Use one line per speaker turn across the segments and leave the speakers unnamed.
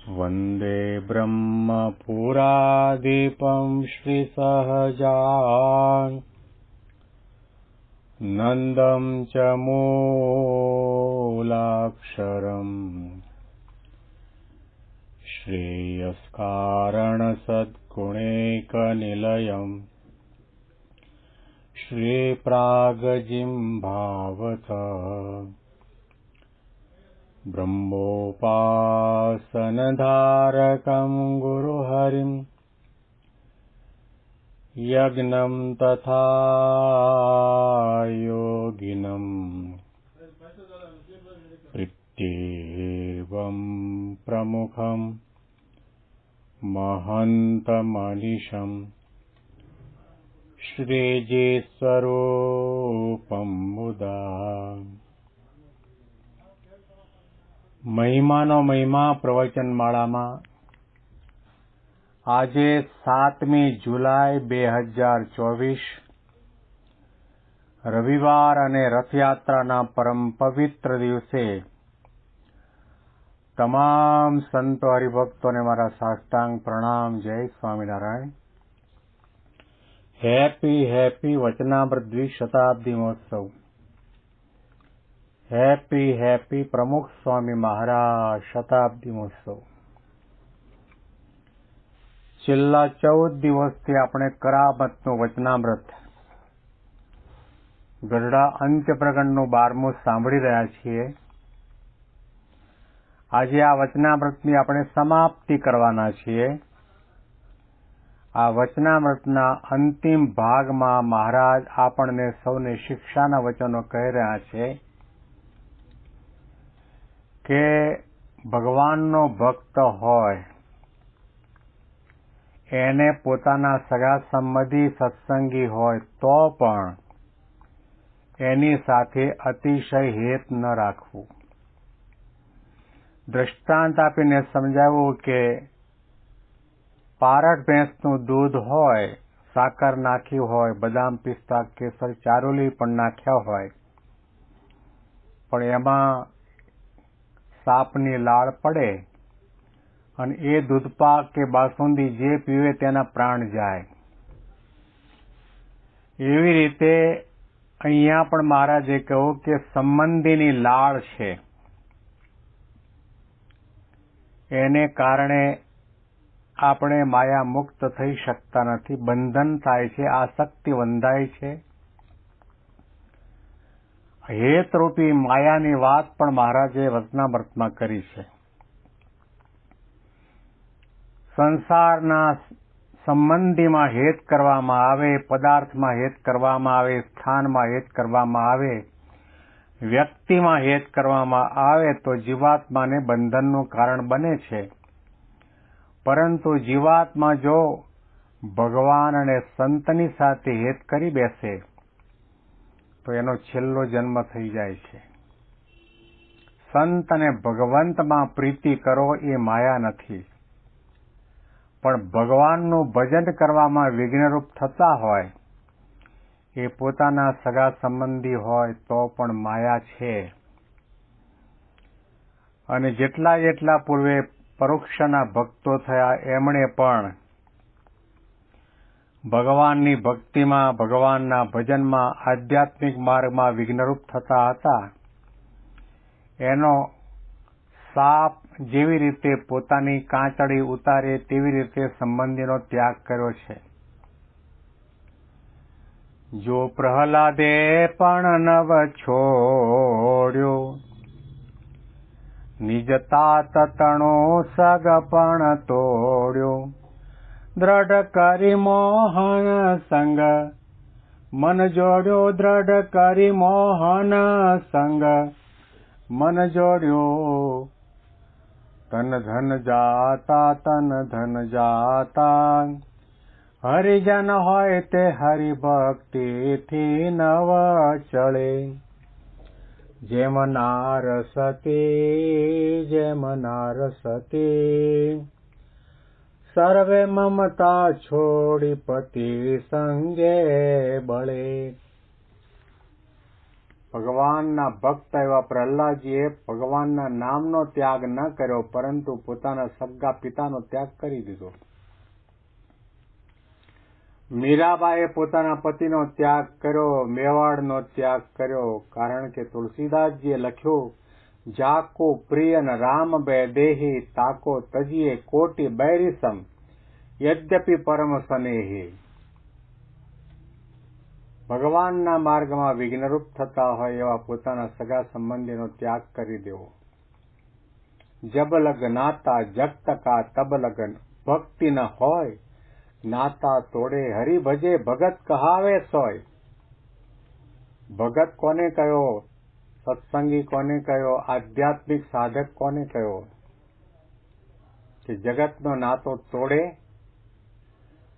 वन्दे ब्रह्मपुरादीपं श्रीसहजानन्दं च मूलाक्षरम् श्रेयस्कारणसद्गुणैकनिलयम् श्रीप्रागजिह्वावथ ब्रह्मोपासनधारकं गुरुहरिं यज्ञं तथा योगिनं प्रत्येवं प्रमुखं महन्तमनिशं श्रीजीस्वरूपं मुदा મહિમાનો મહિમા પ્રવચનમાળામાં આજે 7મી જુલાઈ 2024 રવિવાર અને રથયાત્રાના પરમ પવિત્ર દિવસે તમામ સંતો હરિભક્તોને મારા સાષ્ટાંગ પ્રણામ. જય સ્વામિનારાયણ. હેપી વચનામૃત દ્વિશતાબ્દી મહોત્સવ. હેપી પ્રમુખ સ્વામી મહારાજ શતાબ્દી મહોત્સવ. છેલ્લા 14 દિવસથી આપણે કરામતનું વચનામૃત ગઢડા અંત્યપ્રગટનું 12મું સાંભળી રહ્યા છીએ. આજે આ વચનામૃતની આપણે સમાપ્તિ કરવાના છીએ. આ વચનામૃતના અંતિમ ભાગમાં મહારાજ આપણને સૌને શિક્ષાના વચનો કહી રહ્યા છે કે ભગવાનનો ભક્ત હોય એને પોતાના સગા સંબંધી સત્સંગી હોય તો પણ એની સાથે અતિશય હેત ન રાખવું. દ્રષ્ટાંત આપીને સમજાવ્યું કે પારટ ભેંસનું દૂધ હોય, સાકર નાખી હોય, બદામ પિસ્તા કેસર ચારોલી પણ નાખ્યા હોય, પણ એમાં સાપની લાળ પડે અને એ દૂધપાક કે બાસુંદી જે પીવે તેના પ્રાણ જાય. એવી રીતે અહીંયા પણ મહારાજે કહ્યું કે સંબંધીની લાળ છે એને કારણે આપણે માયા મુક્ત થઈ શકતા નથી. બંધન થાય છે, આસક્તિ બંધાય છે. હેતરૂપી માયાની વાત પણ મહારાજે વચનામૃતમાં કરી છે. સંસારના સંબંધીમાં હેત કરવામાં આવે, પદાર્થમાં હેત કરવામાં આવે, સ્થાનમાં હેત કરવામાં આવે, વ્યક્તિમાં હેત કરવામાં આવે તો જીવાત્માને બંધનનું કારણ બને છે. પરંતુ જીવાત્મા જો ભગવાન અને સંતની સાથે હેત કરી બેસે તો એનો છેલ્લો જન્મ થઈ જાય છે. સંત અને ભગવંતમાં પ્રીતિ કરો એ માયા નથી, પણ ભગવાનનું ભજન કરવામાં વિઘ્નરૂપ થતા હોય એ પોતાના સગા સંબંધી હોય તો પણ માયા છે. અને જેટલા પૂર્વે પરોક્ષના ભક્તો થયા એમણે પણ ભગવાનની ભક્તિમાં, ભગવાનના ભજનમાં, આધ્યાત્મિક માર્ગમાં વિઘ્નરૂપ થતા હતા. એનો સાપ જેવી રીતે પોતાની કાંચળી ઉતારે તેવી રીતે સંબંધીનો ત્યાગ કર્યો છે. જો પ્રહલાદે પણ નવ છોડ્યો, નિજ તાત તણો સગ પણ તોડ્યો, દ્રઢ કરી મોહન સંગ મન જોડ્યો, દ્રઢ કરી મોહન સંગ મન જોડ્યો, તન ધન જાતા હરિજન હોય તે હરિભક્તિથી નવ ચળે. જેમ નારસતી સર્વે મમતા છોડી પતિ સંગે બળે. ભગવાનના ભક્ત એવા પ્રહલાદજીએ ભગવાનના નામનો ત્યાગ ન કર્યો, પરંતુ પોતાના સગા પિતાનો ત્યાગ કરી દીધો. મીરાબાઈએ પોતાના પતિનો ત્યાગ કર્યો, મેવાડનો ત્યાગ કર્યો, કારણ કે તુલસીદાસજીએ લખ્યું, જાકો પ્રિયન રામ બે દેહી, તાકો તજીએ કોટી બૈરીસમ, યદ્યપિ પરમ સ્નેહી. ભગવાનના માર્ગમાં વિઘ્નરૂપ થતા હોય એવા પોતાના સગા સંબંધીનો ત્યાગ કરી દેવો. જબ લગ નાતા જગત કા તબ લગન, ભક્તિ ન હોય નાતા તોડે, હરિ ભજે ભગત કહાવે સોય. ભગત કોને કયો, સત્સંગી કોને કયો, આધ્યાત્મિક સાધક કોને કયો? કે જગતનો નાતો તોડે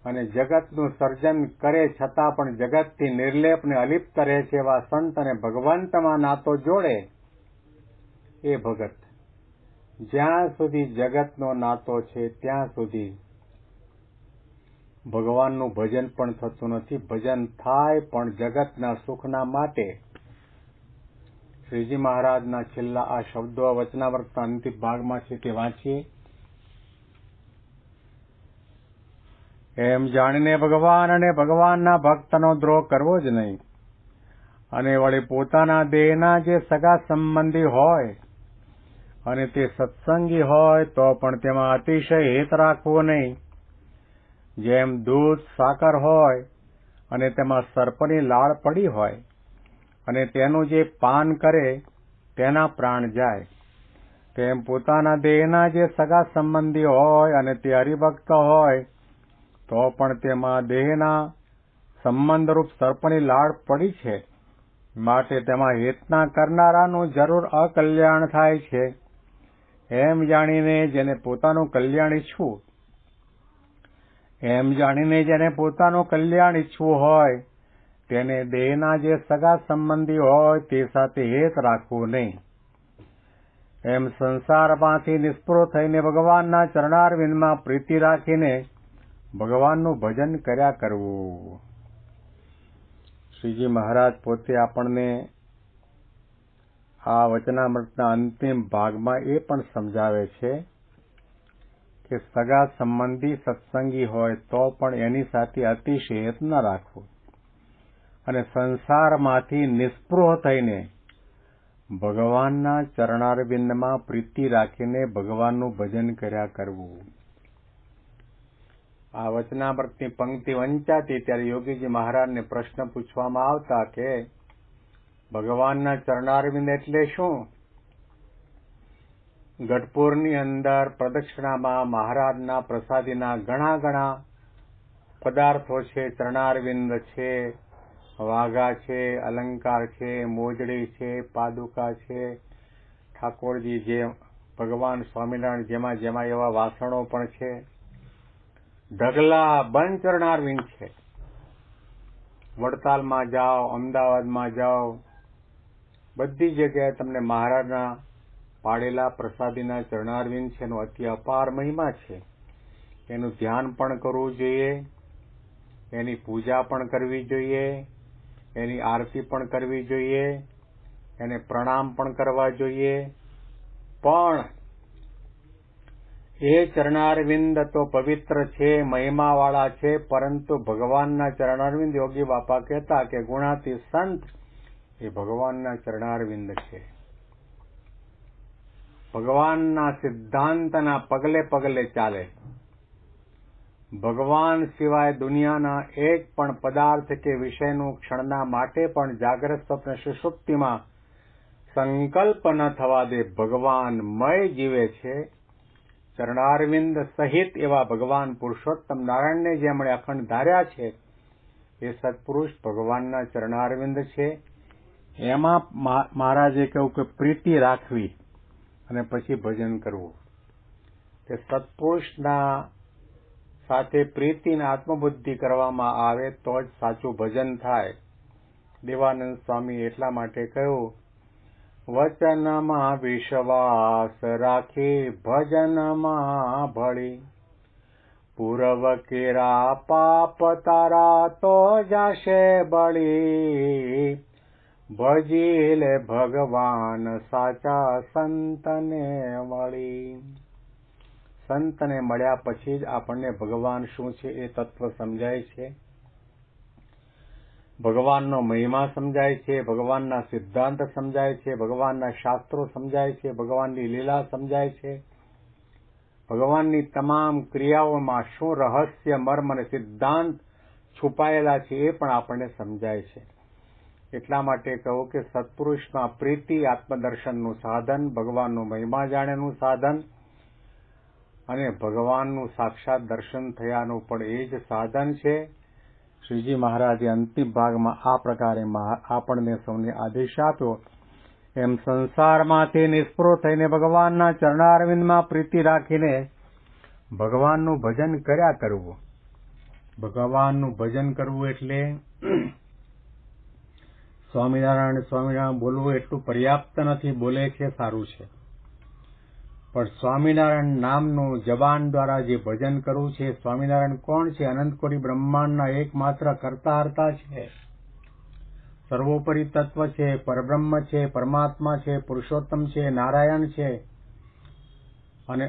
અને જગતનું સર્જન કરે છતાં પણ જગતથી નિર્લેપ ને અલિપ્ત રહે છે એવા સંત અને ભગવંતમાં નાતો જોડે એ ભગત. જ્યાં સુધી જગતનો નાતો છે ત્યાં સુધી ભગવાનનું ભજન પણ થતું નથી. ભજન થાય પણ જગતના સુખના માટે. શ્રીજી મહારાજના છેલ્લા આ શબ્દો વચનામૃતના અંતિમ ભાગમાં છે તે વાંચીએ. એમ જાણીને ભગવાન અને ભગવાનના ભક્તનો દ્રોહ કરવો જ નહીં, અને વળી પોતાના દેહના જે સગા સંબંધી હોય અને તે સત્સંગી હોય તો પણ તેમાં અતિશય હિત રાખવો નહીં. જેમ દૂધ સાકર હોય અને તેમાં સર્પની લાળ પડી હોય અને તેનું જે પાન કરે તેના પ્રાણ જાય, તેમ પોતાના દેહના જે સગા સંબંધી હોય અને તે હરિભક્ત હોય તો પણ તેમાં દેહના સંબંધરૂપ સર્પની લાળ પડી છે, માટે તેમાં હિતના કરનારાનું જરૂર અકલ્યાણ થાય છે. એમ જાણીને જેને પોતાનું કલ્યાણ ઈચ્છવું હોય તેને દેહના જે સગા સંબંધી હોય તે સાથે હેત રાખવું નહીં. એમ સંસારમાંથી નિષ્પૃહ થઈને ભગવાનના ચરણારવિંદમાં પ્રીતિ રાખીને ભગવાનનું ભજન કર્યા કરવું. શ્રીજી મહારાજ પોતે આપણને આ વચનામૃતના અંતિમ ભાગમાં એ પણ સમજાવે છે કે સગા સંબંધી સત્સંગી હોય તો પણ એની સાથે અતિશય હેત ન રાખવું, અને સંસારમાંથી નિષ્પૃહ થઈને ભગવાનના ચરણારવિંદમાં પ્રીતિ રાખીને ભગવાનનું ભજન કર્યા કરવું. આ વચનામૃતની પંક્તિ વંચાતી ત્યારે યોગીજી મહારાજને પ્રશ્ન પૂછવામાં આવતા કે ભગવાનના ચરણારવિંદ એટલે શું? ગઢપુરની અંદર પ્રદક્ષિણામાં મહારાજના પ્રસાદીના ઘણા પદાર્થો છે. ચરણારવિંદ છે, વાઘા છે, અલંકાર છે, મોજડી છે, પાદુકા છે, ઠાકોરજી જે ભગવાન સ્વામિનારાયણ જેમાં જેમાં એવા વાસણો પણ છે, ઢગલા બંધ ચરણારવિંદ છે. વડતાલમાં જાઓ, અમદાવાદમાં જાઓ, બધી જગ્યાએ તમને મહારાજના પાડેલા પ્રસાદીના ચરણારવિંદ છે. એનો અતિ અપાર મહિમા છે. એનું ધ્યાન પણ કરવું જોઈએ, એની પૂજા પણ કરવી જોઈએ, એની આરતી પણ કરવી જોઈએ, એને પ્રણામ પણ કરવા જોઈએ. પણ એ ચરણારવિંદ તો પવિત્ર છે, મહિમાવાળા છે, પરંતુ ભગવાનના ચરણારવિંદ યોગી બાપા કહેતા કે ગુણાતી સંત એ ભગવાનના ચરણારવિંદ છે. ભગવાનના સિદ્ધાંતના પગલે પગલે ચાલે. ભગવાન સિવાય દુનિયાના એક પણ પદાર્થ કે વિષયનું ક્ષણના માટે પણ જાગ્રત સ્વપ્ન સુષુપ્તિમાં સંકલ્પ ન થવા દે. ભગવાનમય જીવે છે. ચરણારવિંદ સહિત એવા ભગવાન પુરુષોત્તમ નારાયણને જેમણે અખંડ ધાર્યા છે એ સત્પુરુષ ભગવાનના ચરણારવિંદ છે. એમાં મહારાજે કહ્યું કે પ્રીતિ રાખવી અને પછી ભજન કરવું. કે સત્પુરુષના સાથે પ્રીતિને આત્મબુદ્ધિ કરવામાં આવે તો જ સાચું ભજન થાય. દેવાનંદ સ્વામી એટલા માટે કહ્યું, વચનમાં વિશ્વાસ રાખી ભજનમાં ભળી, પૂર્વ કેરા પાપ તારા તો જાશે બળી, ભજી લે ભગવાન સાચા સંતને મળી. સંતને મળ્યા પછી જ આપણને ભગવાન શું છે એ તત્વ સમજાય છે, ભગવાનનો મહિમા સમજાય છે, ભગવાનના સિદ્ધાંત સમજાય છે, ભગવાનના શાસ્ત્રો સમજાય છે, ભગવાનની લીલા સમજાય છે, ભગવાનની તમામ ક્રિયાઓમાં શું રહસ્ય, મર્મ અને સિદ્ધાંત છુપાયેલા છે એ પણ આપણને સમજાય છે. એટલા માટે કહું કે સત્પુરુષમાં પ્રીતિ આત્મદર્શનનું સાધન, ભગવાનનો મહિમા જાણ્યાનું સાધન અને ભગવાનનું સાક્ષાત દર્શન થયાનું પણ એ જ સાધન છે. શ્રીજી મહારાજે અંતિમ ભાગમાં આ પ્રકારે આપણને સૌને આદેશ આપ્યો, એમ સંસારમાંથી નિષ્પૃહ થઈને ભગવાનના ચરણારવિંદમાં પ્રીતિ રાખીને ભગવાનનું ભજન કર્યા કરવું. ભગવાનનું ભજન કરવું એટલે સ્વામિનારાયણ સ્વામિનારાયણ બોલવું એટલું પર્યાપ્ત નથી, બોલે છે સારું છે, પણ સ્વામિનારાયણ નામનું જબાન દ્વારા જે ભજન કરવું છે. સ્વામિનારાયણ કોણ છે? અનંતકોટી બ્રહ્માંડના એકમાત્ર કરતા હર્તા છે, સર્વોપરી તત્વ છે, પરબ્રહ્મ છે, પરમાત્મા છે, પુરુષોત્તમ છે, નારાયણ છે અને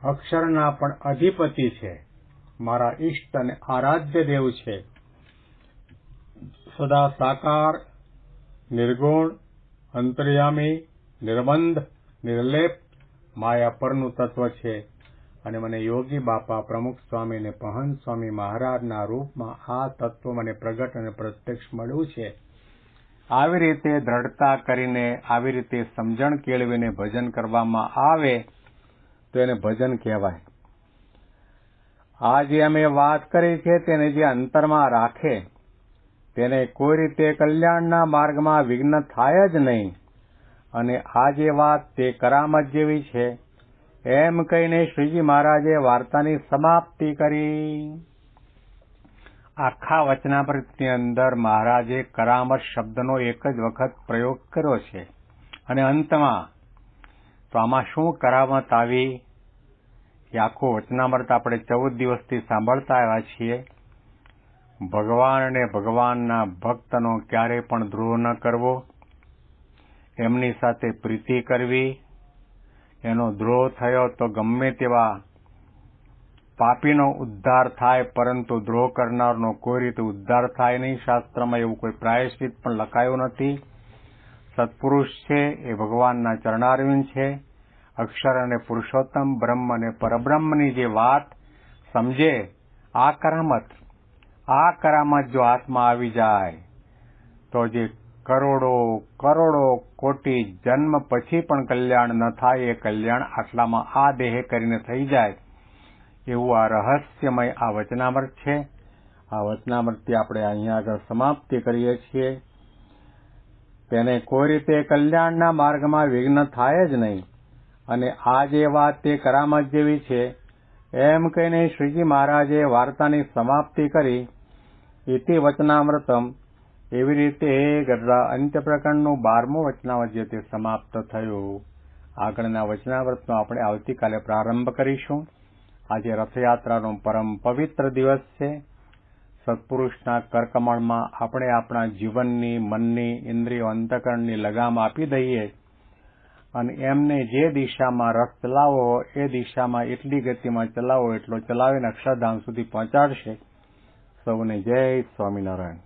અક્ષરના પણ અધિપતિ છે, મારા ઈષ્ટ અને આરાધ્ય દેવ છે. સદા સાકાર, નિર્ગુણ, અંતર્યામી, નિર્બંધ, નિર્લેપ, માયા પરનું તત્વ છે અને મને યોગી બાપા પ્રમુખ સ્વામી અને પહંત સ્વામી મહારાજના રૂપમાં આ તત્વ મને પ્રગટ અને પ્રત્યક્ષ મળ્યું છે. આવી રીતે દ્રઢતા કરીને, આવી રીતે સમજણ કેળવીને ભજન કરવામાં આવે તો એને ભજન કહેવાય. આ જે અમે વાત કરી છે તેને જે અંતરમાં રાખે તેને કોઈ રીતે કલ્યાણના માર્ગમાં વિઘ્ન થાય જ નહીં. અને આ જે વાત તે કરામત જેવી છે એમ કહીને શ્રીજી મહારાજે વાર્તાની સમાપ્તિ કરી. આખા વચનામૃતની અંદર મહારાજે કરામત શબ્દનો એક જ વખત પ્રયોગ કર્યો છે અને અંતમાં તો આમાં શું કરામત આવી એ આખું વચનામૃત આપણે 14 દિવસથી સાંભળતા આવ્યા છીએ. ભગવાન અને ભગવાનના ભક્તનો ક્યારેય પણ દ્રોહ ન કરવો, એમની સાથે પ્રીતિ કરવી. એનો દ્રોહ થયો તો ગમે તેવા પાપીનો ઉદ્ધાર થાય, પરંતુ દ્રોહ કરનારનો કોઈ રીતે ઉદ્ધાર થાય નહીં. શાસ્ત્રમાં એવું કોઈ પ્રાયશ્ચિત પણ લખાયું નથી. સત્પુરુષ છે એ ભગવાનના ચરણારવિંદ છે. અક્ષર અને પુરુષોત્તમ, બ્રહ્મ અને પરબ્રહ્મની જે વાત સમજે, આ કરામત જો હાથમાં આવી જાય તો જે કરોડો કોટી જન્મ પછી પણ કલ્યાણ ન થાય એ કલ્યાણ આટલામાં આ દેહે કરીને થઈ જાય એવું આ રહસ્યમય આ વચનામૃત છે. આ વચનામૃતથી આપણે અહીંયા આગળ સમાપ્તિ કરીએ છીએ. તેને કોઈ રીતે કલ્યાણના માર્ગમાં વિઘ્ન થાય જ નહીં. અને આ જે વાત તે કરામત જેવી છે એમ કહીને શ્રીજી મહારાજે વાર્તાની સમાપ્તિ કરી. ઇતિ વચનામૃતમ, એવી રીતે ગઢડા અંત્ય પ્રકરણનું 12મું વચનામૃત જે તે સમાપ્ત થયું. આગળના વચનામૃતનો આપણે આવતીકાલે પ્રારંભ કરીશું. આજે રથયાત્રાનો પરમ પવિત્ર દિવસ છે. સત્પુરુષના કરકમળમાં આપણે આપણા જીવનની, મનની, ઇન્દ્રિયો, અંતઃકરણની લગામ આપી દઈએ અને એમને જે દિશામાં રથ ચલાવવો એ દિશામાં એટલી ગતિમાં ચલાવો એટલો ચલાવીને અક્ષરધામ સુધી પહોંચાડશે. સૌને જય સ્વામિનારાયણ.